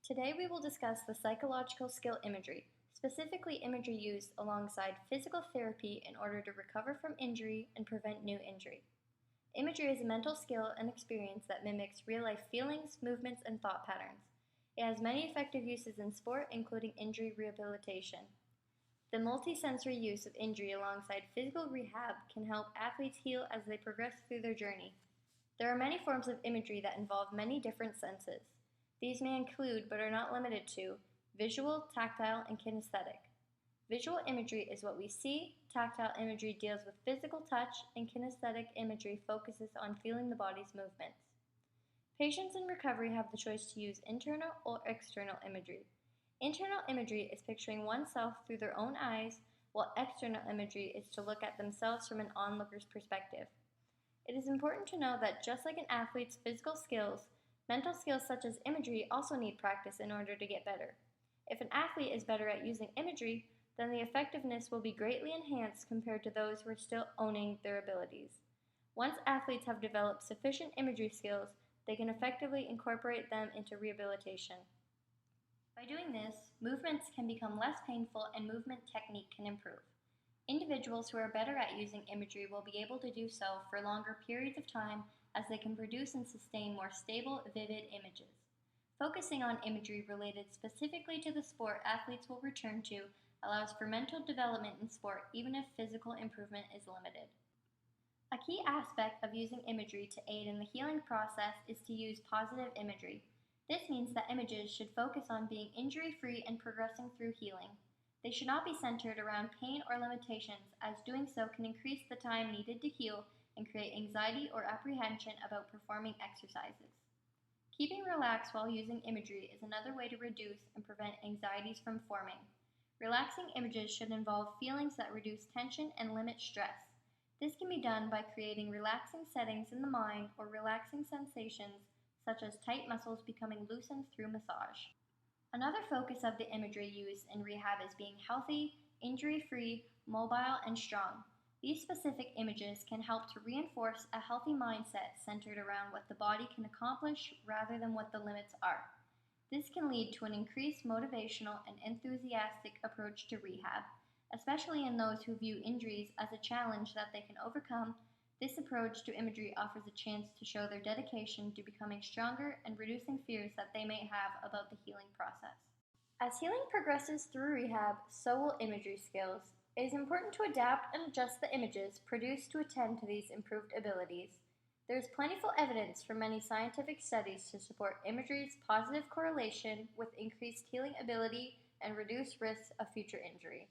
Today we will discuss the psychological skill imagery, specifically imagery used alongside physical therapy in order to recover from injury and prevent new injury. Imagery is a mental skill and experience that mimics real-life feelings, movements, and thought patterns. It has many effective uses in sport, including injury rehabilitation. The multisensory use of injury alongside physical rehab can help athletes heal as they progress through their journey. There are many forms of imagery that involve many different senses. These may include, but are not limited to, visual, tactile, and kinesthetic. Visual imagery is what we see, tactile imagery deals with physical touch, and kinesthetic imagery focuses on feeling the body's movements. Patients in recovery have the choice to use internal or external imagery. Internal imagery is picturing oneself through their own eyes, while external imagery is to look at themselves from an onlooker's perspective. It is important to know that just like an athlete's physical skills, mental skills such as imagery also need practice in order to get better. If an athlete is better at using imagery, then the effectiveness will be greatly enhanced compared to those who are still owning their abilities. Once athletes have developed sufficient imagery skills, they can effectively incorporate them into rehabilitation. By doing this, movements can become less painful and movement technique can improve. Individuals who are better at using imagery will be able to do so for longer periods of time as they can produce and sustain more stable, vivid images. Focusing on imagery related specifically to the sport athletes will return to allows for mental development in sport even if physical improvement is limited. A key aspect of using imagery to aid in the healing process is to use positive imagery. This means that images should focus on being injury-free and progressing through healing. They should not be centered around pain or limitations, as doing so can increase the time needed to heal and create anxiety or apprehension about performing exercises. Keeping relaxed while using imagery is another way to reduce and prevent anxieties from forming. Relaxing images should involve feelings that reduce tension and limit stress. This can be done by creating relaxing settings in the mind or relaxing sensations such as tight muscles becoming loosened through massage. Another focus of the imagery used in rehab is being healthy, injury-free, mobile, and strong. These specific images can help to reinforce a healthy mindset centered around what the body can accomplish rather than what the limits are. This can lead to an increased motivational and enthusiastic approach to rehab, especially in those who view injuries as a challenge that they can overcome. This approach to imagery offers a chance to show their dedication to becoming stronger and reducing fears that they may have about the healing process. As healing progresses through rehab, so will imagery skills. It is important to adapt and adjust the images produced to attend to these improved abilities. There is plentiful evidence from many scientific studies to support imagery's positive correlation with increased healing ability and reduced risks of future injury.